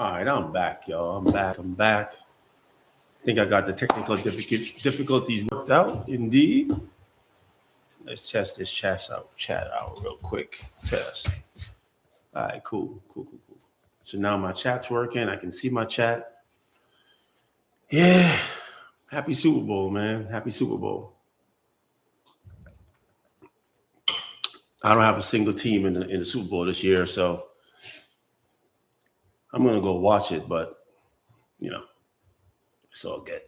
All right, I'm back, y'all. I'm back. I think I got the technical difficulties worked out. Indeed. Let's test this chat out real quick. Test. All right, cool. So now my chat's working. I can see my chat. Yeah. Happy Super Bowl, man. Happy Super Bowl. I don't have a single team in the Super Bowl this year, so I'm gonna go watch it, but it's all good.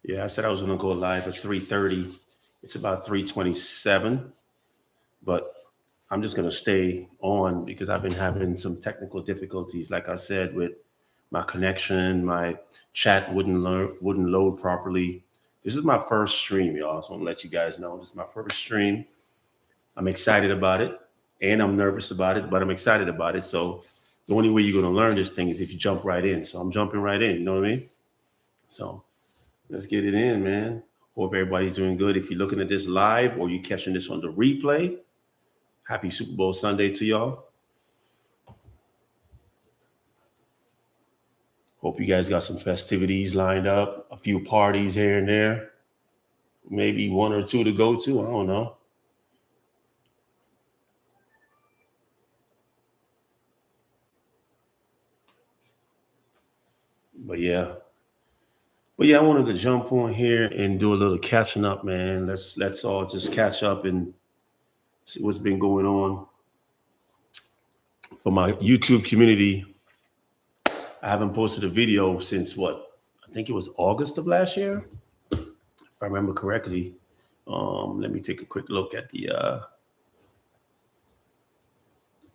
Yeah, I said I was gonna go live at 3:30. It's about 3:27, but I'm just gonna stay on because I've been having some technical difficulties. Like I said, with my connection, my chat wouldn't load properly. This is my first stream, y'all. So I'm gonna let you guys know this is my first stream. I'm excited about it, and I'm nervous about it, but I'm excited about it. So the only way you're gonna learn this thing is if you jump right in. So I'm jumping right in. You know what I mean? So let's get it in, man. Hope everybody's doing good. If you're looking at this live or you're catching this on the replay, happy Super Bowl Sunday to y'all. Hope you guys got some festivities lined up, a few parties here and there, maybe one or two to go to. I don't know. But yeah, I wanted to jump on here and do a little catching up, man. Let's all just catch up and see what's been going on. For my YouTube community, I haven't posted a video since what? I think it was August of last year, if I remember correctly. Let me take a quick look at the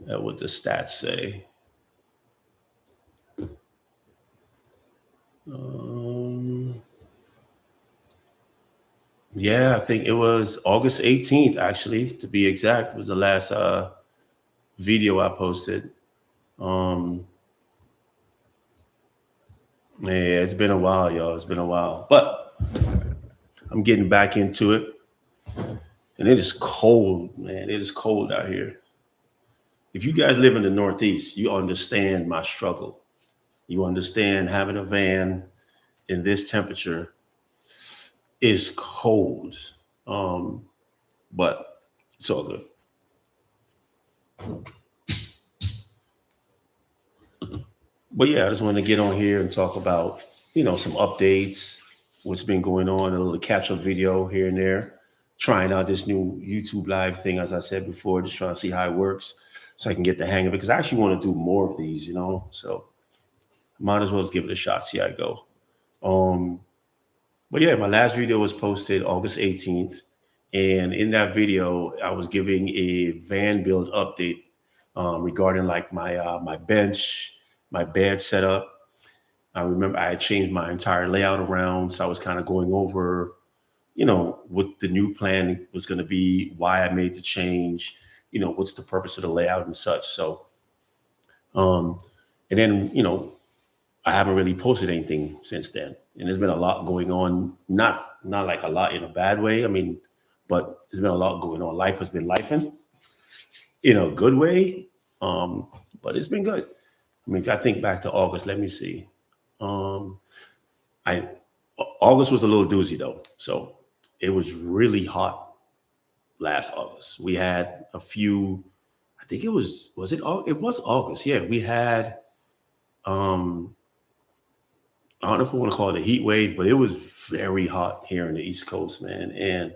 at what the stats say. Yeah, I think it was August 18th, actually, to be exact, was the last video I posted. Yeah, it's been a while, y'all. It's been a while. But I'm getting back into it. And it is cold, man. It is cold out here. If you guys live in the Northeast, you understand my struggle. You understand having a van in this temperature is cold. But it's all good. But yeah, I just wanted to get on here and talk about, some updates, what's been going on, a little catch-up video here and there, trying out this new YouTube live thing, as I said before, just trying to see how it works so I can get the hang of it. Because I actually want to do more of these, so might as well just give it a shot, see how it go. But yeah, my last video was posted August 18th. And in that video, I was giving a van build update regarding like my bench, my bed setup. I remember I had changed my entire layout around. So I was kind of going over, what the new plan was going to be, why I made the change, what's the purpose of the layout and such. So, and then, I haven't really posted anything since then. And there's been a lot going on, not like a lot in a bad way. I mean, but there's been a lot going on. Life has been lifing in a good way. But it's been good. I mean, if I think back to August, let me see. August was a little doozy though. So it was really hot last August. We had a few, I think it was it August. Yeah, we had, I don't know if we want to call it a heat wave, but it was very hot here in the East Coast, man. And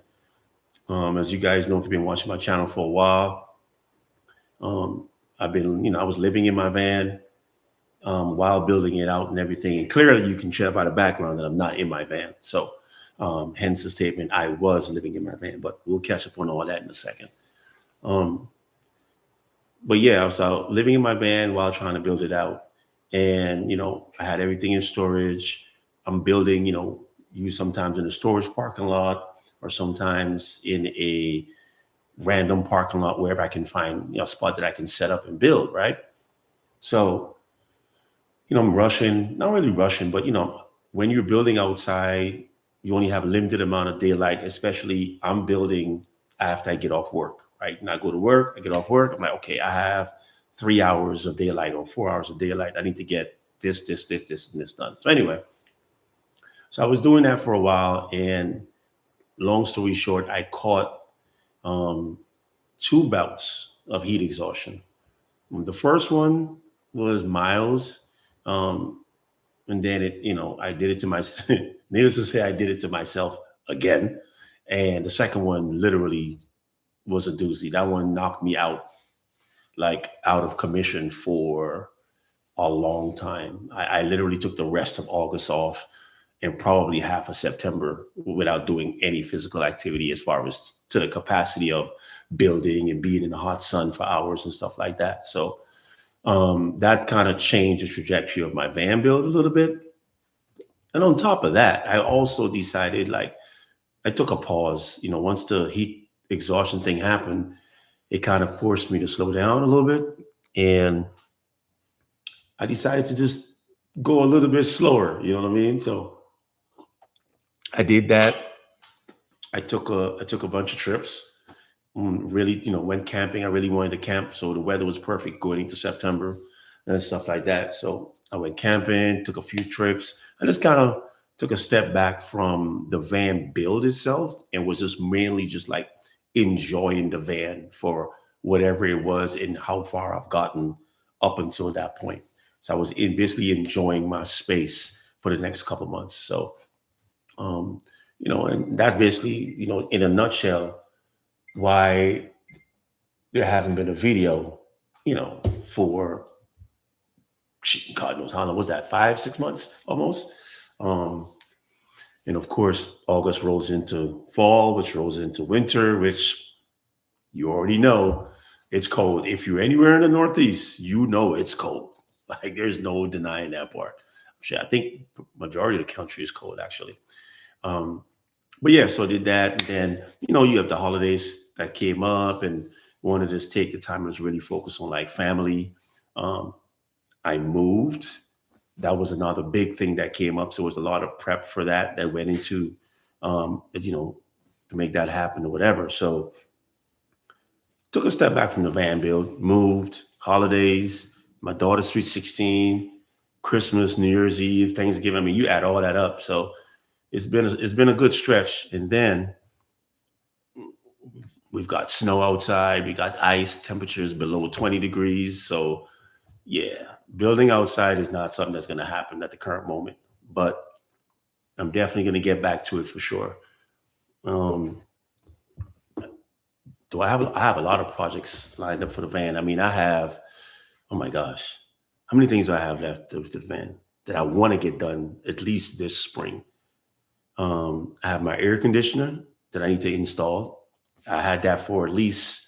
as you guys know, if you've been watching my channel for a while, I've been, I was living in my van while building it out and everything. And clearly you can tell by the background that I'm not in my van. So hence the statement, I was living in my van, but we'll catch up on all that in a second. But yeah, I was out living in my van while trying to build it out. And, I had everything in storage. I'm building, you sometimes in a storage parking lot or sometimes in a random parking lot, wherever I can find, a spot that I can set up and build, right? So, I'm rushing, not really rushing, but, when you're building outside, you only have a limited amount of daylight, especially I'm building after I get off work, right? And I go to work, I get off work, I'm like, okay, I have 3 hours of daylight or 4 hours of daylight. I need to get this, and this done. So anyway, so I was doing that for a while, and long story short, I caught um, two bouts of heat exhaustion. The first one was mild, um, and then I did it to myself. Needless to say, I did it to myself again. And the second one literally was a doozy. That one knocked me out, like out of commission for a long time. I literally took the rest of August off and probably half of September without doing any physical activity as far as to the capacity of building and being in the hot sun for hours and stuff like that. So that kind of changed the trajectory of my van build a little bit. And on top of that, I also decided, like, I took a pause. Once the heat exhaustion thing happened, it kind of forced me to slow down a little bit. And I decided to just go a little bit slower. You know what I mean? So I did that. I took a bunch of trips. Really, went camping. I really wanted to camp, so the weather was perfect going into September and stuff like that. So I went camping, took a few trips. I just kind of took a step back from the van build itself and was just mainly just like enjoying the van for whatever it was and how far I've gotten up until that point. So I was basically enjoying my space for the next couple months. So, and that's basically, in a nutshell, why there hasn't been a video, for God knows how long was that, 5, 6 months almost. Um, and of course, August rolls into fall, which rolls into winter, which you already know it's cold. If you're anywhere in the Northeast, it's cold. Like there's no denying that part. Shit, I think the majority of the country is cold actually. Um, but yeah, so I did that. And then, you have the holidays that came up and wanted to just take the time to just really focus on like family. Um, I moved. That was another big thing that came up. So it was a lot of prep for that went into, to make that happen or whatever. So took a step back from the van build, moved, holidays, my daughter's sweet 16, Christmas, New Year's Eve, Thanksgiving. I mean, you add all that up. So it's been a good stretch. And then we've got snow outside, we got ice, temperatures below 20 degrees. So yeah, building outside is not something that's going to happen at the current moment, but I'm definitely going to get back to it for sure. Um, do I have a lot of projects lined up for the van. I mean, I have, oh my gosh, how many things do I have left with the van that I want to get done at least this spring? I have my air conditioner that I need to install. I had that for at least,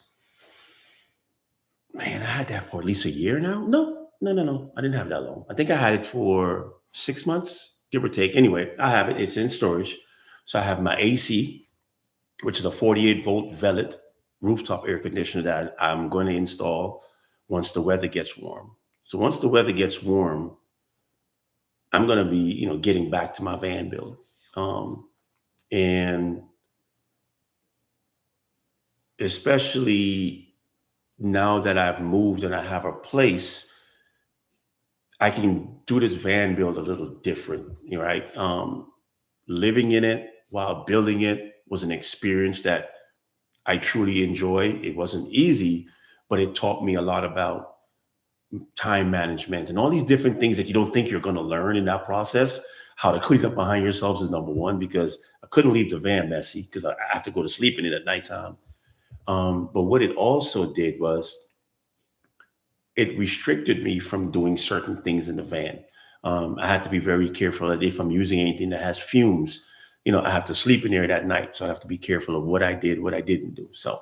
man, I had that for at least a year now. No, no, no, no. I didn't have that long. I think I had it for 6 months, give or take. Anyway, I have it. It's in storage. So I have my AC, which is a 48-volt Velvet rooftop air conditioner that I'm going to install once the weather gets warm. So once the weather gets warm, I'm going to be, getting back to my van build. And especially now that I've moved and I have a place, I can do this van build a little different, right? Living in it while building it was an experience that I truly enjoy. It wasn't easy, but it taught me a lot about time management and all these different things that you don't think you're going to learn in that process. How to clean up behind yourselves is number one, because I couldn't leave the van messy because I have to go to sleep in it at nighttime. But what it also did was it restricted me from doing certain things in the van. I had to be very careful that if I'm using anything that has fumes, I have to sleep in there that night. So I have to be careful of what I did, what I didn't do. So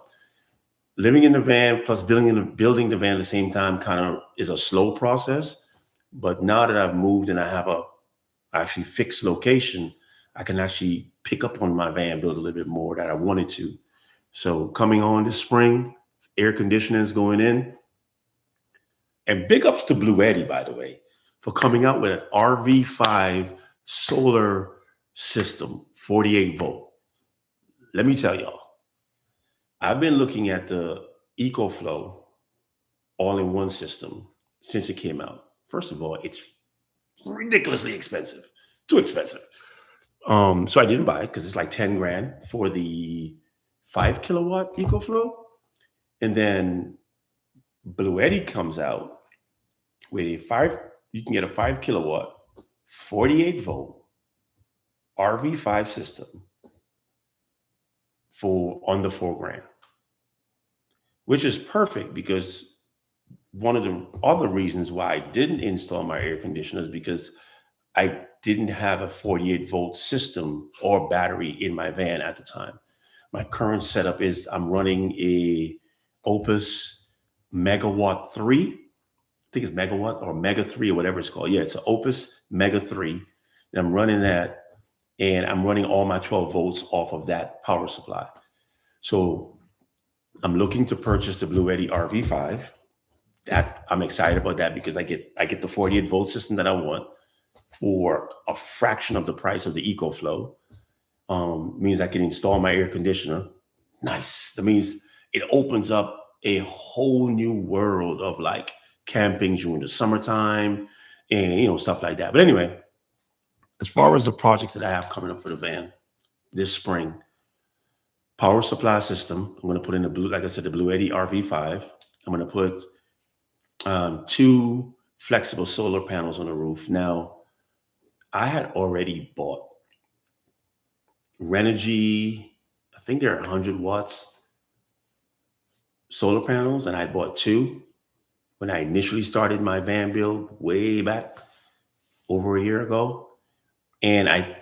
living in the van plus building the van at the same time kind of is a slow process. But now that I've moved and I have a actually fixed location, I can actually pick up on my van build a little bit more that I wanted to. So coming on this spring, air conditioning is going in. And big ups to Blue Eddy, by the way, for coming out with an RV5 solar system, 48 volt. Let me tell y'all, I've been looking at the EcoFlow all-in-one system since it came out. First of all, it's ridiculously expensive, too expensive. So I didn't buy it because it's like 10 grand for the 5 kilowatt EcoFlow. And then Blue Eddy comes out with you can get a 5 kilowatt, 48 volt RV5 system for under 4 grand, which is perfect because one of the other reasons why I didn't install my air conditioner is because I didn't have a 48 volt system or battery in my van at the time. My current setup is I'm running a Opus Megawatt 3. I think it's Megawatt or Mega 3 or whatever it's called. Yeah, it's an Opus Mega 3. And I'm running that, and I'm running all my 12 volts off of that power supply. So I'm looking to purchase the Blue Eddy RV5. I'm excited about that because I get the 48 volt system that I want for a fraction of the price of the EcoFlow. Means I can install my air conditioner. Nice. That means it opens up a whole new world of like camping during the summertime and stuff like that. But anyway, as far as the projects that I have coming up for the van this spring, power supply system. I'm going to put in like I said, the Blue Eddy RV5. I'm going to put 2 flexible solar panels on the roof. Now, I had already bought Renogy, I think they're 100 watts solar panels, and I bought 2 when I initially started my van build way back over a year ago. And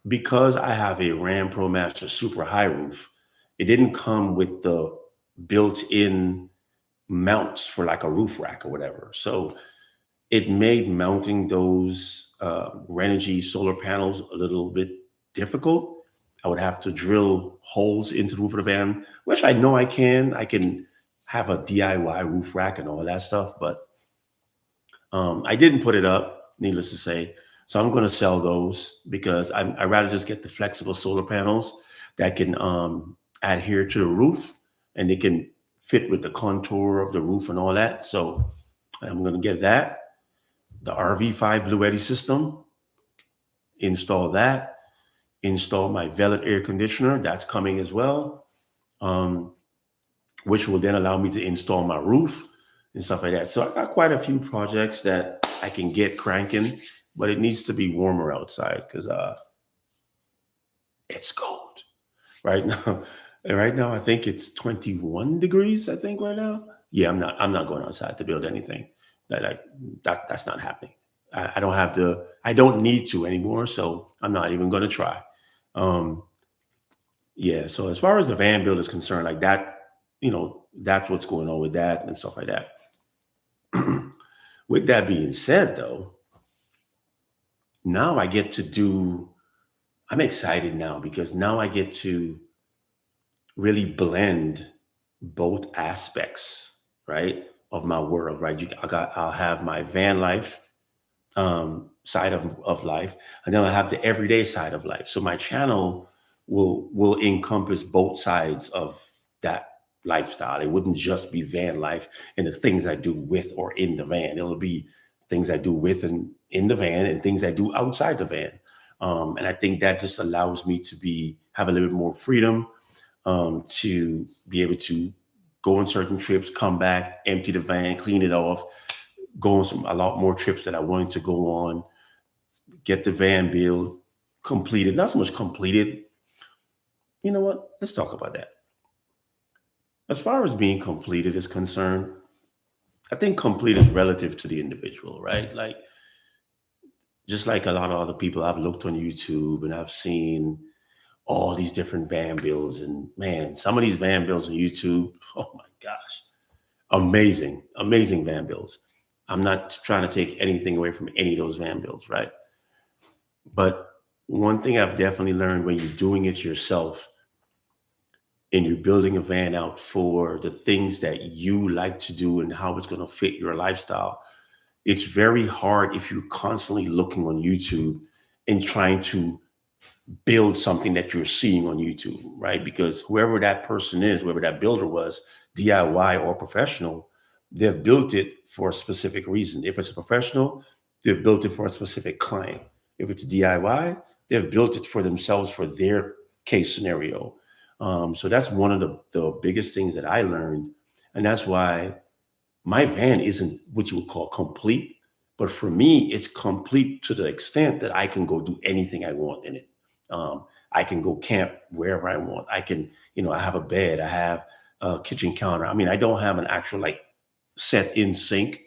because I have a Ram ProMaster super high roof, it didn't come with the built-in mounts for like a roof rack or whatever. So it made mounting those Renogy solar panels a little bit difficult. I would have to drill holes into the roof of the van, which I know I can. I can have a DIY roof rack and all that stuff, but I didn't put it up, needless to say. So I'm going to sell those because I'd rather just get the flexible solar panels that can adhere to the roof and they can fit with the contour of the roof and all that. So I'm going to get that. The RV5 Blue Eddy system, install that. Install my Velvet air conditioner. That's coming as well, which will then allow me to install my roof and stuff like that. So I got quite a few projects that I can get cranking, but it needs to be warmer outside because it's cold right now. Right now, I think it's 21 degrees. I think right now. Yeah, I'm not going outside to build anything. That's not happening. I don't need to anymore. So I'm not even going to try. Yeah. So as far as the van build is concerned, like that, that's what's going on with that and stuff like that. With that being said, though, now I'm excited now because now I get to really blend both aspects, right, of my world, right? I'll have my van life side of life, and then I'll have the everyday side of life. So my channel will encompass both sides of that lifestyle. It wouldn't just be van life and the things I do with or in the van. It'll be things I do with and in the van and things I do outside the van. And I think that just allows me to have a little bit more freedom to be able to go on certain trips, come back, empty the van, clean it off, go on a lot more trips that I wanted to go on, get the van build completed. Not so much completed. You know what? Let's talk about that. As far as being completed is concerned, I think complete is relative to the individual, right? Like, just like a lot of other people, I've looked on YouTube and I've seen all these different van builds. And man, some of these van builds on YouTube, oh my gosh, amazing, amazing van builds. I'm not trying to take anything away from any of those van builds, right? But one thing I've definitely learned when you're doing it yourself and you're building a van out for the things that you like to do and how it's going to fit your lifestyle, it's very hard if you're constantly looking on YouTube and trying to build something that you're seeing on YouTube, right? Because whoever that person is, whoever that builder was, DIY or professional, they've built it for a specific reason. If it's a professional, they've built it for a specific client. If it's DIY, they've built it for themselves for their case scenario. So that's one of the biggest things that I learned. And that's why my van isn't what you would call complete, but for me, it's complete to the extent that I can go do anything I want in it. I can go camp wherever I want. I can, I have a bed, I have a kitchen counter. I mean, I don't have an actual like set in sink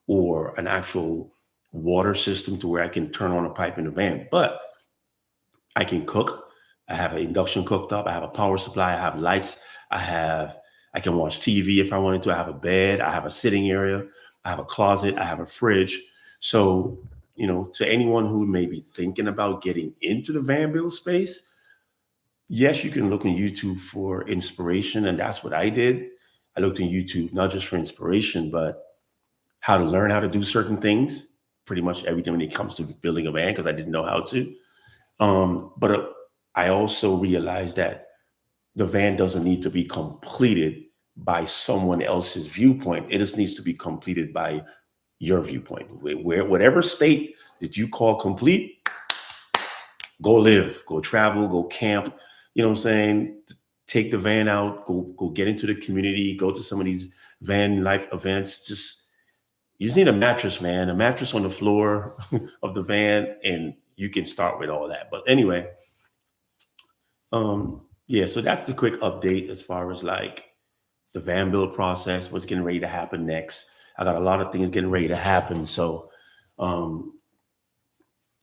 or an actual water system to where I can turn on a pipe in the van, but I can cook. I have an induction cooktop. I have a power supply. I have lights. I have, I can watch TV if I wanted to. I have a bed. I have a sitting area. I have a closet. I have a fridge. So, to anyone who may be thinking about getting into the van build space, yes, you can look on YouTube for inspiration. And that's what I did. I looked on YouTube, not just for inspiration, but how to learn how to do certain things, pretty much everything when it comes to building a van, because I didn't know how to. But I also realized that the van doesn't need to be completed by someone else's viewpoint. It just needs to be completed by your viewpoint. Whatever state that you call complete, go live, go travel, go camp. You know what I'm saying? Take the van out, go get into the community, go to some of these van life events. You just need a mattress, man, a mattress on the floor of the van, and you can start with all that. But anyway, yeah, so that's the quick update as far as like the van build process, what's getting ready to happen next. I got a lot of things getting ready to happen. So um,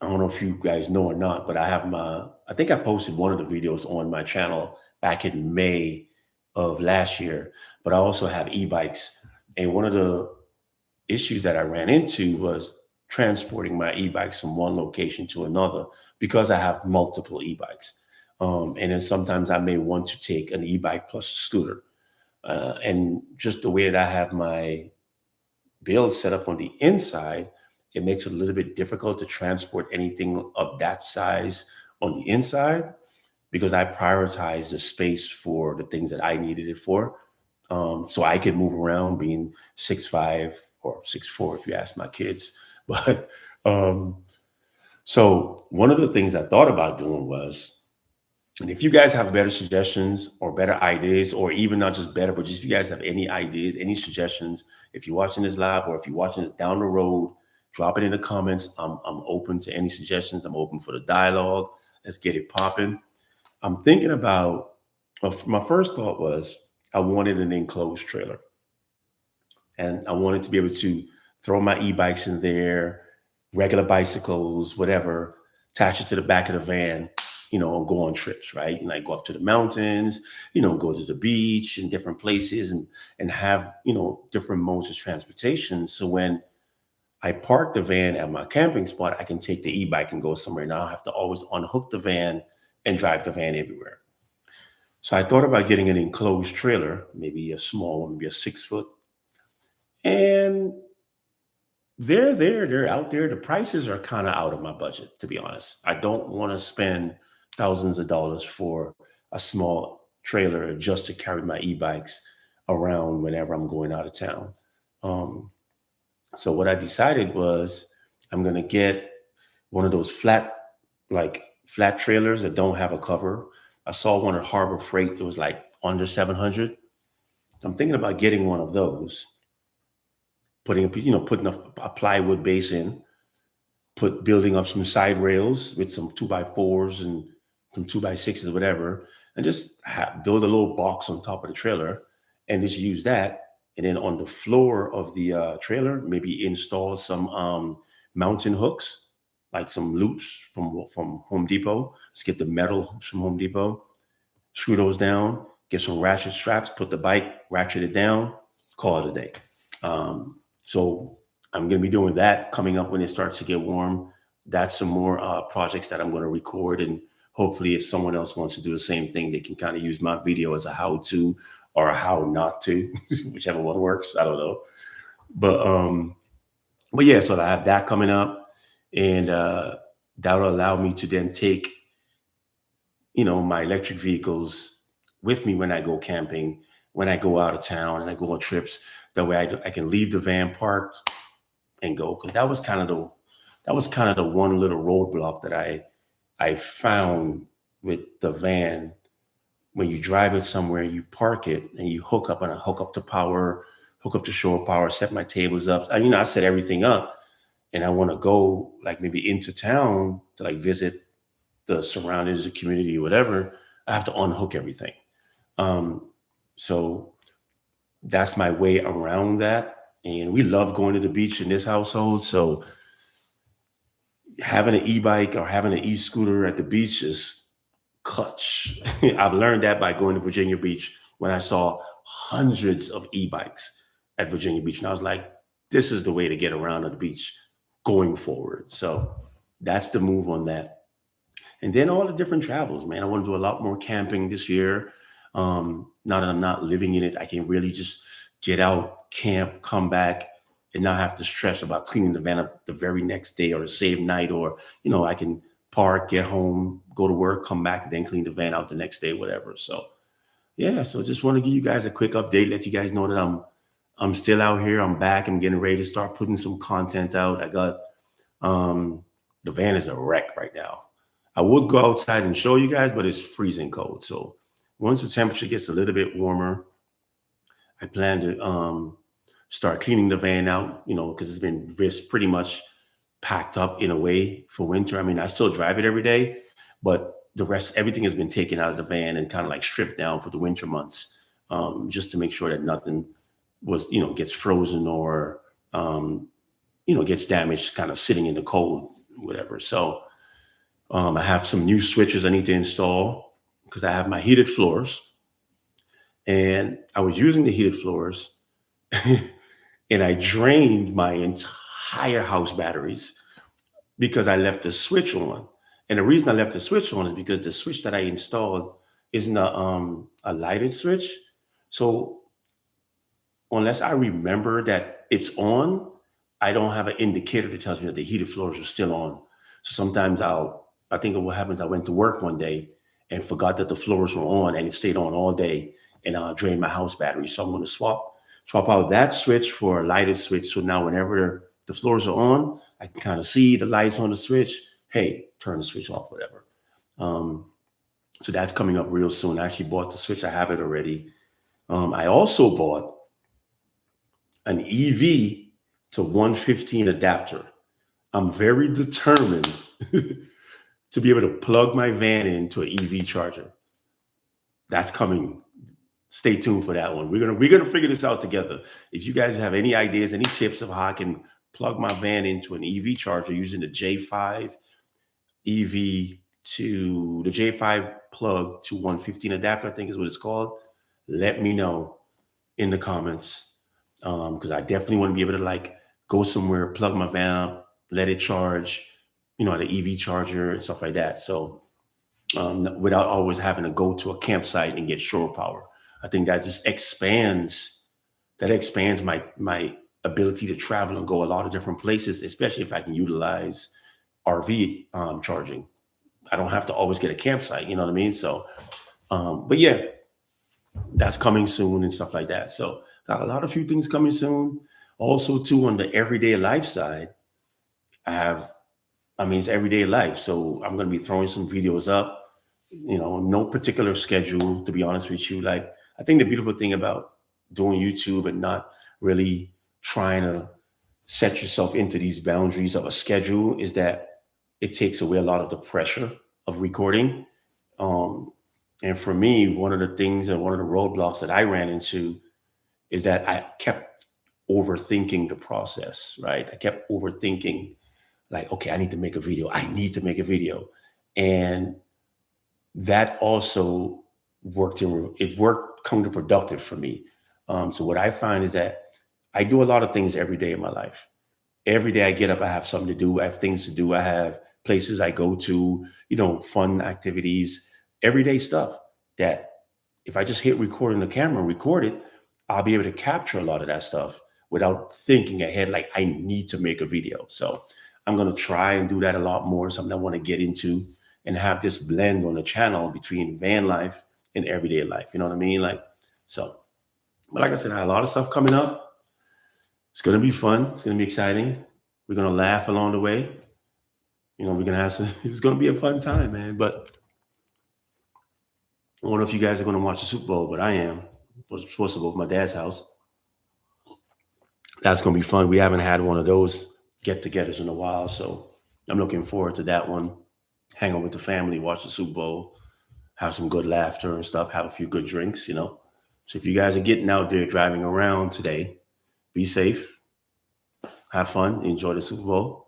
I don't know if you guys know or not, but I think I posted one of the videos on my channel back in May of last year, but I also have e-bikes. And one of the issues that I ran into was transporting my e-bikes from one location to another because I have multiple e-bikes. And then sometimes I may want to take an e-bike plus a scooter. And just the way that I have my build set up on the inside, it makes it a little bit difficult to transport anything of that size on the inside because I prioritize the space for the things that I needed it for. So I could move around being 6'5" or 6'4" if you ask my kids. But so one of the things I thought about doing was, and if you guys have better suggestions or better ideas, or even not just better, but just if you guys have any ideas, any suggestions, if you're watching this live or if you're watching this down the road, drop it in the comments. I'm open to any suggestions. I'm open for the dialogue. Let's get it popping. I'm thinking about, my first thought was I wanted an enclosed trailer. And I wanted to be able to throw my e-bikes in there, regular bicycles, whatever, attach it to the back of the van, and go on trips, right? And I go up to the mountains, go to the beach and different places and have, different modes of transportation. So when I park the van at my camping spot, I can take the e-bike and go somewhere. And I don't have to always unhook the van and drive the van everywhere. So I thought about getting an enclosed trailer, maybe a small one, maybe a 6 foot. And they're out there. The prices are kind of out of my budget, to be honest. I don't want to spend thousands of dollars for a small trailer just to carry my e-bikes around whenever I'm going out of town. Um, so what I decided was I'm gonna get one of those flat trailers that don't have a cover. I saw one at Harbor Freight. It was like under 700. I'm thinking about getting one of those, putting a plywood base in, building up some side rails with some 2x4s and some 2x6s, whatever, and just build a little box on top of the trailer and just use that. And then on the floor of the trailer, maybe install some mountain hooks, like some loops from Home Depot. Let's get the metal hoops from Home Depot, screw those down, get some ratchet straps, put the bike, ratchet it down, call it a day. So I'm going to be doing that coming up when it starts to get warm. That's some more projects that I'm going to record. And hopefully if someone else wants to do the same thing, they can kind of use my video as a how-to or a how not to, whichever one works. I don't know. But yeah, so I have that coming up. And that will allow me to then take my electric vehicles with me when I go camping, when I go out of town and I go on trips. That way I can leave the van parked and go. Because that was kind of the one little roadblock that I found with the van. When you drive it somewhere, you park it and you hook up to power, hook up to shore power, set my tables up. I set everything up, and I want to go like maybe into town to like visit the surroundings, the community, whatever. I have to unhook everything. Um, so that's my way around that. And we love going to the beach in this household. So having an e-bike or having an e-scooter at the beach is clutch. I've learned that by going to Virginia Beach when I saw hundreds of e-bikes at Virginia Beach. And I was like, this is the way to get around at the beach going forward. So that's the move on that. And then all the different travels, man. I want to do a lot more camping this year. Now that I'm not living in it, I can really just get out, camp, come back, and not have to stress about cleaning the van up the very next day or the same night. Or, I can park, get home, go to work, come back, and then clean the van out the next day, whatever. So yeah, so just want to give you guys a quick update, let you guys know that I'm still out here. I'm back. I'm getting ready to start putting some content out. I got the van is a wreck right now. I would go outside and show you guys, but it's freezing cold. So once the temperature gets a little bit warmer, I plan to start cleaning the van out, because it's been pretty much packed up in a way for winter. I mean, I still drive it every day, but everything has been taken out of the van and kind of like stripped down for the winter months, just to make sure that nothing gets frozen or, gets damaged kind of sitting in the cold, whatever. So I have some new switches I need to install because I have my heated floors, and I was using the heated floors and I drained my entire house batteries because I left the switch on. And the reason I left the switch on is because the switch that I installed isn't a lighted switch. So unless I remember that it's on, I don't have an indicator that tells me that the heated floors are still on. So sometimes I think of what happens. I went to work one day and forgot that the floors were on, and it stayed on all day, and drained my house battery. So I'm going to swap out that switch for a lighted switch. So now whenever the floors are on, I can kind of see the lights on the switch. Hey, turn the switch off, whatever. Um, so that's coming up real soon. I actually bought the switch. I have it already. I also bought an EV to 115 adapter. I'm very determined to be able to plug my van into an EV charger. That's coming. Stay tuned for that one. We're gonna figure this out together. If you guys have any ideas, any tips of how I can plug my van into an EV charger using the J5 EV to the J5 plug to 115 adapter, I think is what it's called. Let me know in the comments, because I definitely want to be able to like go somewhere, plug my van up, let it charge, the EV charger and stuff like that. So without always having to go to a campsite and get shore power. I think that just expands my ability to travel and go a lot of different places, especially if I can utilize RV charging. I don't have to always get a campsite, you know what I mean? So, but yeah, that's coming soon and stuff like that. So got a lot of few things coming soon. Also, too, on the everyday life side, it's everyday life. So I'm going to be throwing some videos up, no particular schedule, to be honest with you. Like, I think the beautiful thing about doing YouTube and not really trying to set yourself into these boundaries of a schedule is that it takes away a lot of the pressure of recording. Um, and for me, one of the things and one of the roadblocks that I ran into is that I kept overthinking the process, right? I kept overthinking, like, okay, I need to make a video. I need to make a video. And that also worked counterproductive for me. So what I find is that I do a lot of things every day in my life. Every day I get up, I have something to do. I have things to do. I have places I go to, fun activities, everyday stuff that if I just hit record on the camera and record it, I'll be able to capture a lot of that stuff without thinking ahead, like I need to make a video. So I'm going to try and do that a lot more, something I want to get into and have this blend on the channel between van life and everyday life. You know what I mean? Like, so, but like I said, I have a lot of stuff coming up. It's going to be fun. It's going to be exciting. We're going to laugh along the way. You know, we're going to have some, it's going to be a fun time, man. But I don't know if you guys are going to watch the Super Bowl, but I am. I was supposed to go to my dad's house. That's going to be fun. We haven't had one of those get-togethers in a while, so I'm looking forward to that one. Hang out with the family, watch the Super Bowl, have some good laughter and stuff, have a few good drinks, you know. So if you guys are getting out there driving around today, be safe, have fun, enjoy the Super Bowl.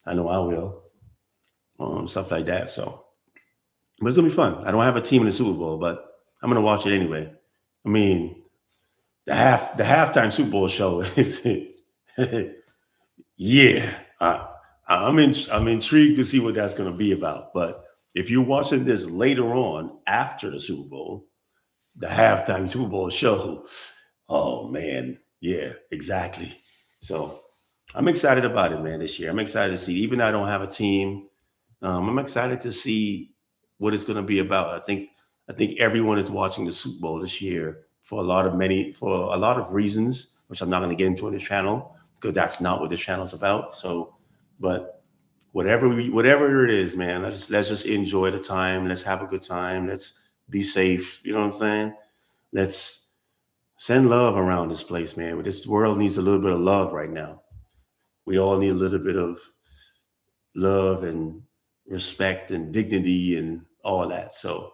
I know I will, stuff like that. So, but it's gonna be fun. I don't have a team in the Super Bowl, but I'm gonna watch it anyway. I mean, the halftime Super Bowl show is yeah. I'm intrigued to see what that's gonna be about. But if you're watching this later on after the Super Bowl, the halftime Super Bowl show, oh man, yeah, exactly. So I'm excited about it, man. This year, I'm excited to see. Even though I don't have a team, I'm excited to see what it's going to be about. I think everyone is watching the Super Bowl this year for a lot of reasons, which I'm not going to get into on the channel because that's not what the channel's about. So, but whatever it is, man, let's just enjoy the time. Let's have a good time. Let's be safe. You know what I'm saying? Let's send love around this place, man. This world needs a little bit of love right now. We all need a little bit of love and respect and dignity and all that. So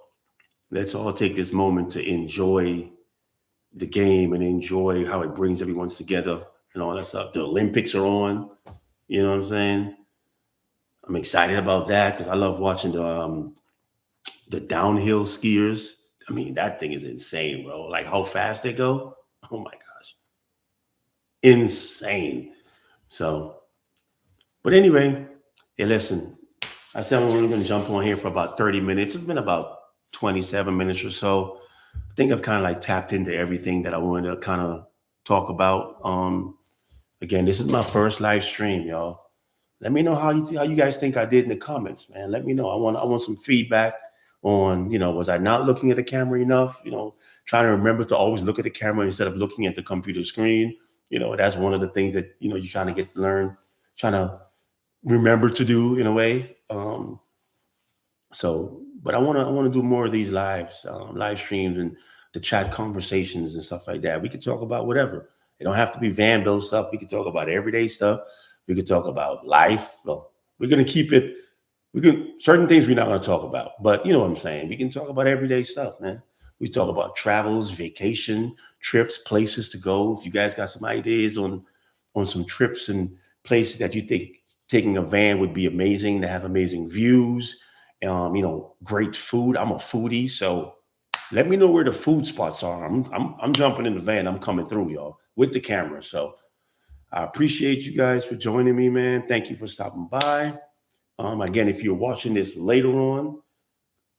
let's all take this moment to enjoy the game and enjoy how it brings everyone together and all that stuff. The Olympics are on. You know what I'm saying? I'm excited about that because I love watching the downhill skiers. I mean, that thing is insane, bro. Like how fast they go. Oh my gosh, insane. So, but anyway, hey, listen. I said we're going to jump on here for about 30 minutes. It's been about 27 minutes or so. I think I've kind of like tapped into everything that I wanted to kind of talk about. Again, this is my first live stream, y'all. Let me know how you guys think I did in the comments, man. Let me know. I want some feedback on, was I not looking at the camera enough? Trying to remember to always look at the camera instead of looking at the computer screen. That's one of the things that you're trying to trying to remember to do in a way. But I want to do more of these live streams and the chat conversations and stuff like that. We could talk about whatever. It don't have to be van build stuff. We could talk about everyday stuff. We could talk about life. Well, we're gonna keep it. We can certain things we're not gonna talk about, but you know what I'm saying. We can talk about everyday stuff, man. We talk about travels, vacation, trips, places to go. If you guys got some ideas on some trips and places that you think taking a van would be amazing to have amazing views, great food. I'm a foodie, so let me know where the food spots are. I'm jumping in the van. I'm coming through, y'all, with the camera. So I appreciate you guys for joining me, man. Thank you for stopping by. Again, if you're watching this later on,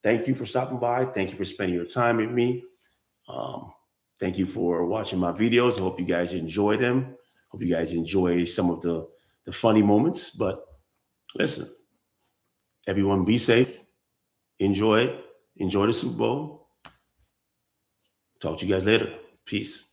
thank you for stopping by. Thank you for spending your time with me. Um, Thank you for watching my videos. I hope you guys enjoy them. Hope you guys enjoy some of the funny moments. But listen, everyone be safe. Enjoy it. Enjoy the Super Bowl. Talk to you guys later. Peace.